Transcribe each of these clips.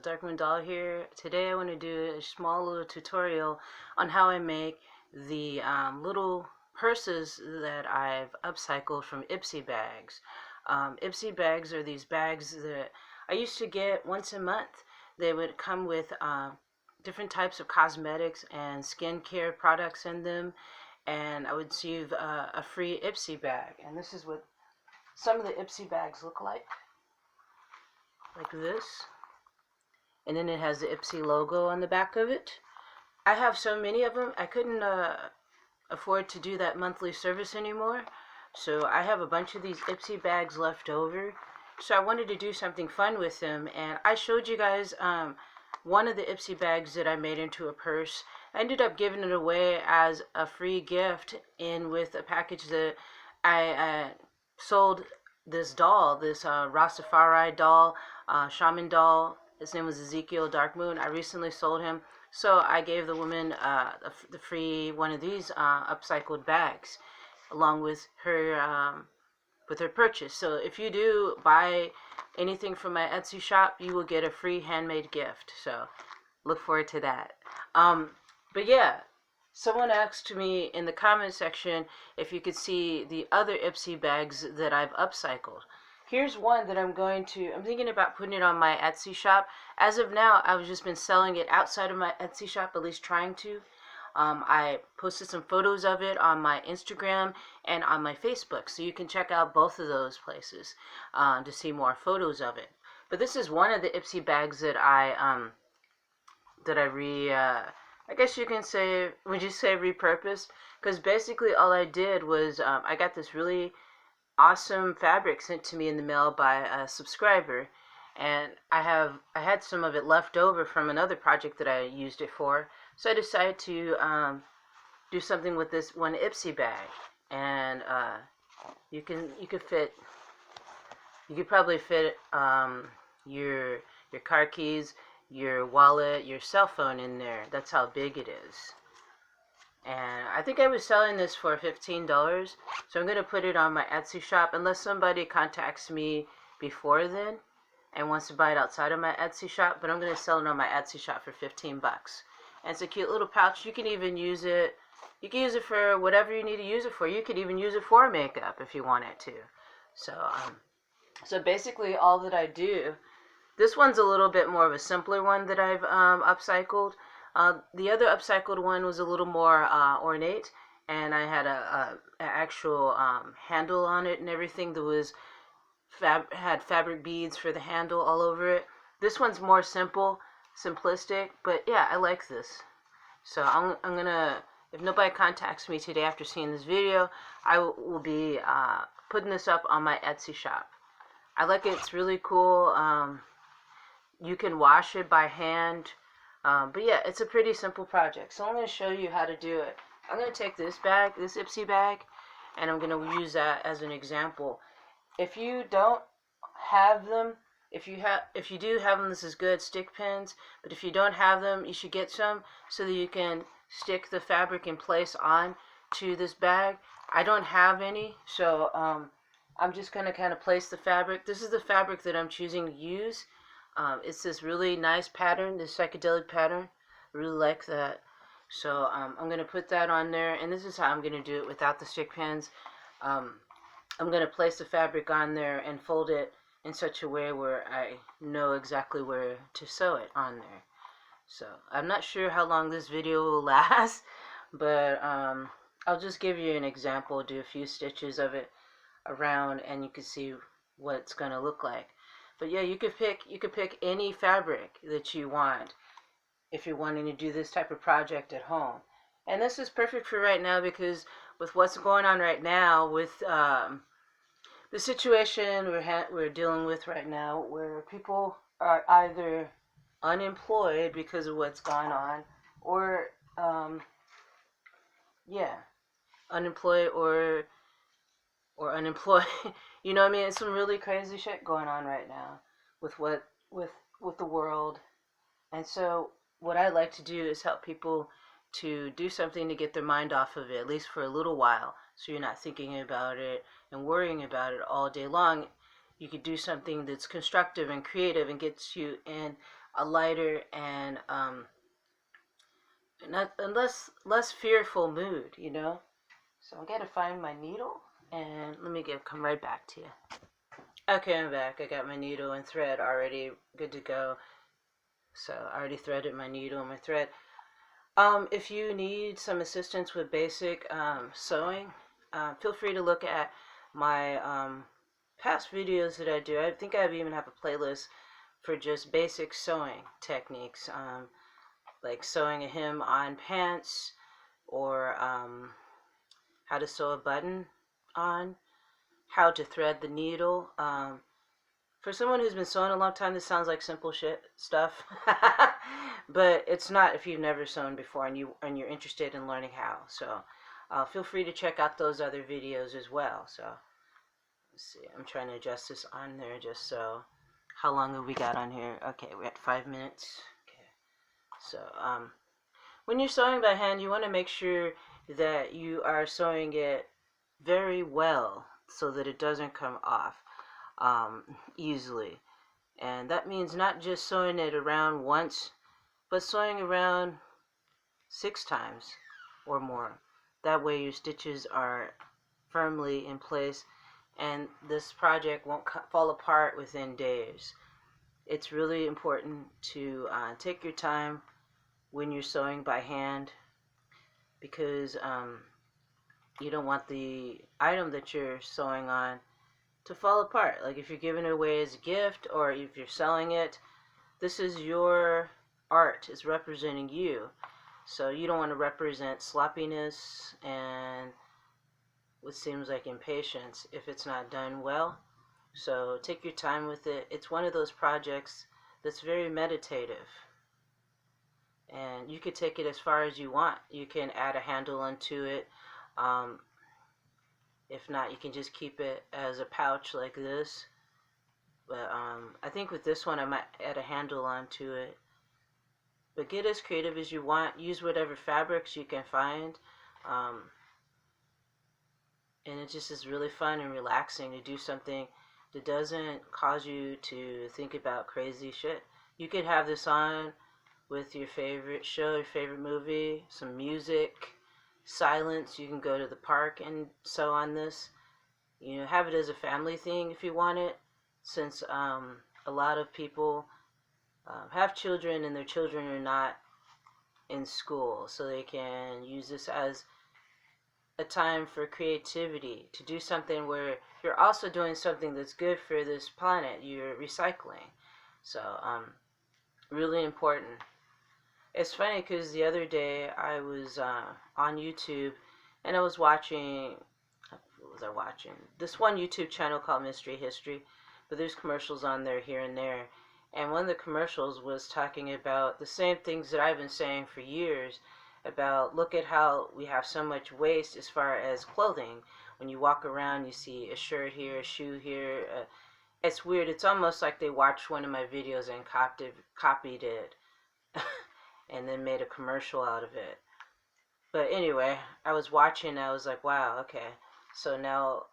Darkmoon Doll here. Today I want to do a small little tutorial on how I make the little purses that I've upcycled from Ipsy bags. Ipsy bags are these bags that I used to get once a month. They would come with different types of cosmetics and skincare products in them, and I would receive a free Ipsy bag. And this is what some of the Ipsy bags look like this. And then it has the Ipsy logo on the back of it. I have so many of them, I couldn't afford to do that monthly service anymore. So I have a bunch of these Ipsy bags left over. So I wanted to do something fun with them. And I showed you guys one of the Ipsy bags that I made into a purse. I ended up giving it away as a free gift in with a package that I sold this doll, this Rastafari doll, shaman doll. His name was Ezekiel Darkmoon. I recently sold him, so I gave the woman the free one of these upcycled bags, along with her purchase. So if you do buy anything from my Etsy shop, you will get a free handmade gift. So look forward to that. But yeah, someone asked me in the comment section if you could see the other Ipsy bags that I've upcycled. Here's one that I'm thinking about putting it on my Etsy shop. As of now, I've just been selling it outside of my Etsy shop, at least trying to. I posted some photos of it on my Instagram and on my Facebook, so you can check out both of those places to see more photos of it. But this is one of the Ipsy bags that I guess you can say, would you say repurposed? Because basically all I did was I got this really awesome fabric sent to me in the mail by a subscriber, and I had some of it left over from another project that I used it for, so I decided to do something with this one Ipsy bag. And you could probably fit your car keys, your wallet, your cell phone in there. That's how big it is. And I think I was selling this for $15, so I'm going to put it on my Etsy shop unless somebody contacts me before then and wants to buy it outside of my Etsy shop. But I'm going to sell it on my Etsy shop for 15 bucks. And it's a cute little pouch. You can even use it. You can use it for whatever you need to use it for. You could even use it for makeup if you wanted to. So basically all that I do. This one's a little bit more of a simpler one that I've upcycled. The other upcycled one was a little more ornate, and I had a actual handle on it and everything that was had fabric beads for the handle all over it. This one's more simplistic, but yeah, I like this. So I'm gonna, if nobody contacts me today after seeing this video, I will be putting this up on my Etsy shop. I like it. It's really cool. You can wash it by hand. But yeah, it's a pretty simple project. So I'm going to show you how to do it. I'm going to take this bag, this Ipsy bag, and I'm going to use that as an example. If you don't have them, if you do have them, this is good, stick pins. But if you don't have them, you should get some so that you can stick the fabric in place on to this bag. I don't have any, so I'm just going to kind of place the fabric. This is the fabric that I'm choosing to use. It's this really nice pattern, this psychedelic pattern. I really like that. So I'm going to put that on there, and this is how I'm going to do it without the stick pins. I'm going to place the fabric on there and fold it in such a way where I know exactly where to sew it on there. So I'm not sure how long this video will last, but I'll just give you an example, do a few stitches of it around, and you can see what it's going to look like. But yeah, you could pick any fabric that you want if you're wanting to do this type of project at home. And this is perfect for right now because with what's going on right now, with the situation we're dealing with right now, where people are either unemployed because of what's going on, or unemployed or unemployed. You know what I mean? It's some really crazy shit going on right now with the world. And so what I like to do is help people to do something to get their mind off of it, at least for a little while, so you're not thinking about it and worrying about it all day long. You could do something that's constructive and creative and gets you in a lighter and not a less fearful mood, you know. So I gotta find my needle, and let me come right back to you. Okay, I'm back. I got my needle and thread already good to go. So I already threaded my needle and my thread. If you need some assistance with basic sewing, feel free to look at my past videos that I do. I think I even have a playlist for just basic sewing techniques, like sewing a hem on pants, or how to sew a button on, how to thread the needle. For someone who's been sewing a long time, this sounds like simple stuff, but it's not if you've never sewn before and you're interested in learning how. So feel free to check out those other videos as well. So let's see, I'm trying to adjust this on there just so. How long have we got on here? Okay, we're at 5 minutes. Okay, so when you're sewing by hand, you want to make sure that you are sewing it very well so that it doesn't come off easily. And that means not just sewing it around once, but sewing around 6 times or more. That way your stitches are firmly in place and this project won't fall apart within days. It's really important to take your time when you're sewing by hand, because you don't want the item that you're sewing on to fall apart. Like if you're giving it away as a gift or if you're selling it, this is your art. It's representing you. So you don't want to represent sloppiness and what seems like impatience if it's not done well. So take your time with it. It's one of those projects that's very meditative. And you could take it as far as you want. You can add a handle onto it. If not, you can just keep it as a pouch like this. But I think with this one, I might add a handle onto it. But get as creative as you want. Use whatever fabrics you can find. And it just is really fun and relaxing to do something that doesn't cause you to think about crazy shit. You could have this on with your favorite show, your favorite movie, some music, silence. You can go to the park and sew on this. You know, have it as a family thing if you want it, since a lot of people have children and their children are not in school, so they can use this as a time for creativity, to do something where you're also doing something that's good for this planet. You're recycling. So really important. It's funny because the other day I was on YouTube and I was watching, what was I watching? This one YouTube channel called Mystery History, but there's commercials on there here and there. And one of the commercials was talking about the same things that I've been saying for years about, look at how we have so much waste as far as clothing. When you walk around, you see a shirt here, a shoe here. It's weird. It's almost like they watched one of my videos and copied it and then made a commercial out of it. But anyway, I was watching, I was like, wow, okay. So now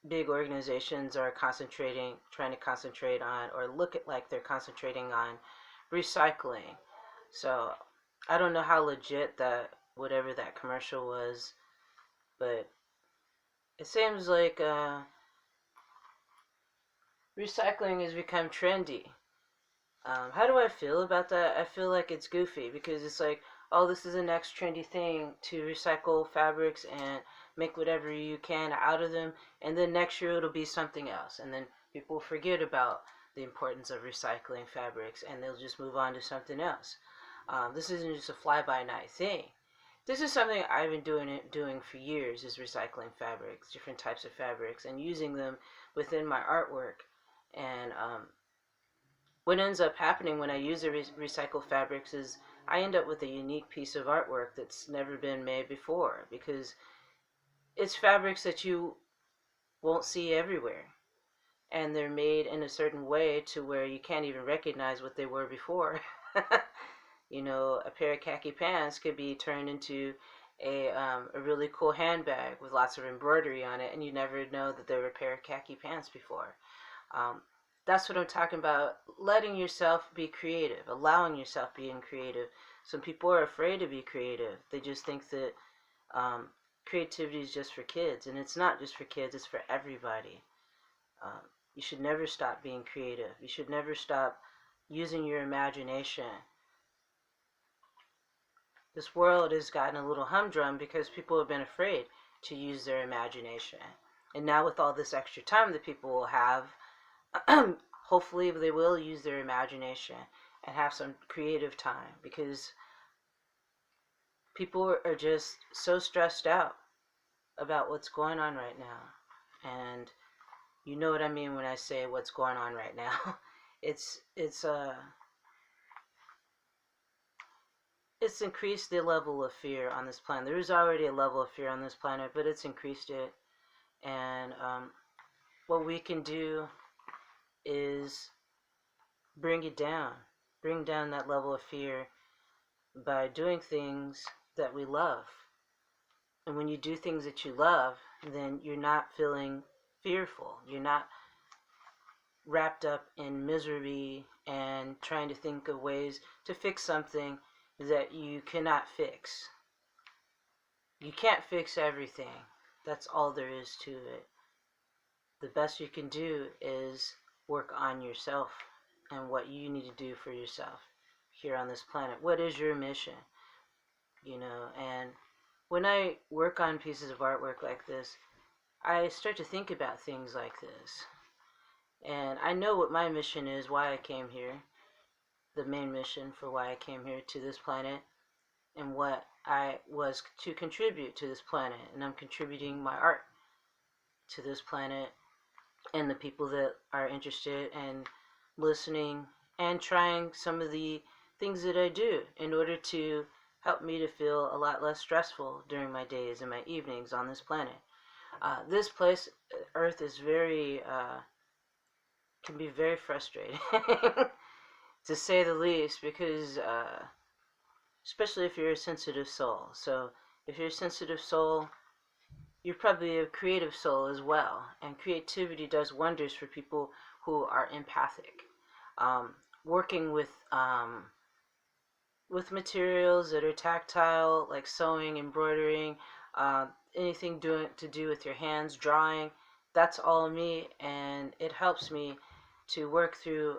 big organizations are trying to concentrate on, or look at like they're concentrating on recycling. So I don't know how legit that, whatever that commercial was, but it seems like recycling has become trendy. How do I feel about that? I feel like it's goofy because it's like, oh, this is the next trendy thing to recycle fabrics and make whatever you can out of them, and then next year it'll be something else, and then people forget about the importance of recycling fabrics and they'll just move on to something else. This isn't just a fly-by-night thing. This is something I've been doing for years, is recycling fabrics, different types of fabrics, and using them within my artwork. And what ends up happening when I use the recycled fabrics is I end up with a unique piece of artwork that's never been made before, because it's fabrics that you won't see everywhere. And they're made in a certain way to where you can't even recognize what they were before. You know, a pair of khaki pants could be turned into a really cool handbag with lots of embroidery on it, and you never know that there were a pair of khaki pants before. That's what I'm talking about. Letting yourself be creative, allowing yourself being creative. Some people are afraid to be creative. They just think that um, creativity is just for kids, and it's not just for kids. It's for everybody. Um, you should never stop being creative. You should never stop using your imagination. This world has gotten a little humdrum because people have been afraid to use their imagination. And now with all this extra time that people will have, hopefully they will use their imagination and have some creative time, because people are just so stressed out about what's going on right now. And you know what I mean when I say what's going on right now. it's it's increased the level of fear on this planet. There is already a level of fear on this planet, but it's increased it. And what we can do is bring it down, bring down that level of fear by doing things that we love. And when you do things that you love, then you're not feeling fearful. You're not wrapped up in misery and trying to think of ways to fix something that you cannot fix. You can't fix everything. That's all there is to it. The best you can do is work on yourself and what you need to do for yourself here on this planet. What is your mission? And when I work on pieces of artwork like this, I start to think about things like this. And I know what my mission is, why I came here, the main mission for why I came here to this planet, and what I was to contribute to this planet. And I'm contributing my art to this planet and the people that are interested in listening and trying some of the things that I do in order to help me to feel a lot less stressful during my days and my evenings on this planet. This place, Earth, is can be very frustrating, to say the least, because especially if you're a sensitive soul. So if you're a sensitive soul, you're probably a creative soul as well. And creativity does wonders for people who are empathic. Working with materials that are tactile, like sewing, embroidering, anything to do with your hands, drawing, that's all me, and it helps me to work through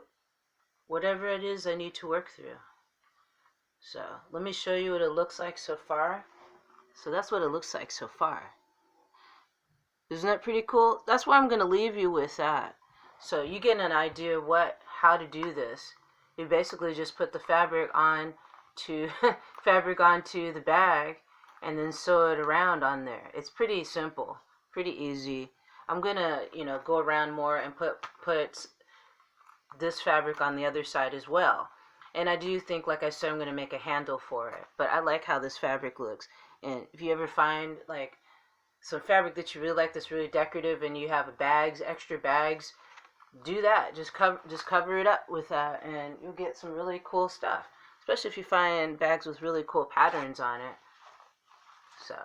whatever it is I need to work through. So let me show you what it looks like so far. So that's what it looks like so far. Isn't that pretty cool? That's why I'm going to leave you with that. So you get an idea of how to do this. You basically just put the fabric onto the bag and then sew it around on there. It's pretty simple, pretty easy. I'm gonna go around more and put this fabric on the other side as well. And I do think, like I said, I'm gonna make a handle for it. But I like how this fabric looks. And if you ever find like some fabric that you really like that's really decorative and you have extra bags, do that. Just cover it up with that and you'll get some really cool stuff. Especially if you find bags with really cool patterns on it. So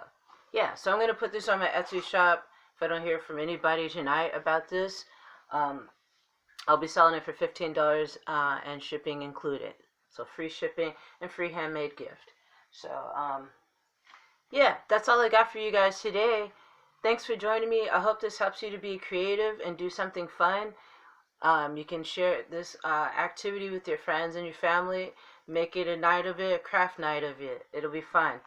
yeah, so I'm going to put this on my Etsy shop. If I don't hear from anybody tonight about this, I'll be selling it for $15 and shipping included. So free shipping and free handmade gift. So yeah, that's all I got for you guys today. Thanks for joining me. I hope this helps you to be creative and do something fun. You can share this activity with your friends and your family. Make it a night of it, a craft night of it. It'll be fun.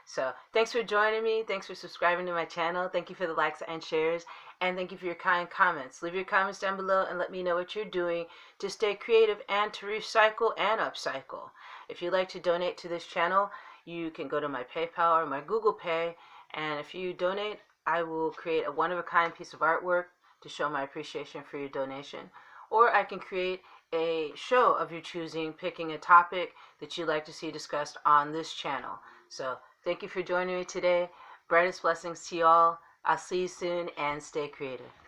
So thanks for joining me. Thanks for subscribing to my channel. Thank you for the likes and shares. And thank you for your kind comments. Leave your comments down below and let me know what you're doing to stay creative and to recycle and upcycle. If you'd like to donate to this channel, you can go to my PayPal or my Google Pay. And if you donate, I will create a one-of-a-kind piece of artwork to show my appreciation for your donation. Or I can create a show of your choosing, picking a topic that you'd like to see discussed on this channel. So thank you for joining me today. Brightest blessings to you all. I'll see you soon and stay creative.